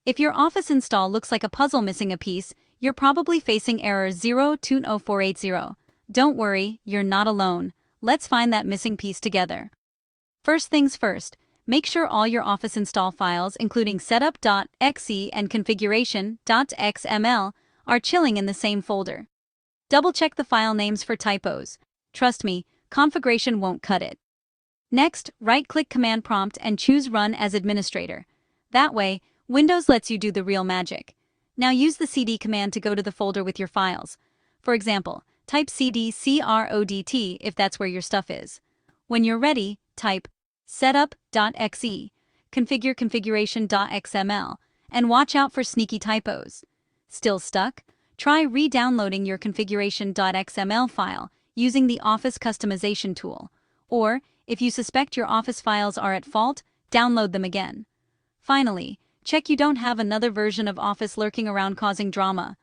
If your Office install looks like a puzzle missing a piece, you're probably facing error 020480. Don't worry, you're not alone. Let's find that missing piece together. First things first, make sure all your Office install files, including setup.exe and configuration.xml, are chilling in the same folder. Double-check the file names for typos. Trust me, configuration won't cut it. Next, right-click Command Prompt and choose Run as Administrator. That way, Windows lets you do the real magic. Now use the cd command to go to the folder with your files. For example, type cd-crot if that's where your stuff is. When you're ready, type setup.exe, configuration.xml, and watch out for sneaky typos. Still stuck? Try re-downloading your configuration.xml file using the Office customization tool. Or, if you suspect your Office files are at fault, download them again. Finally, check you don't have another version of Office lurking around causing drama.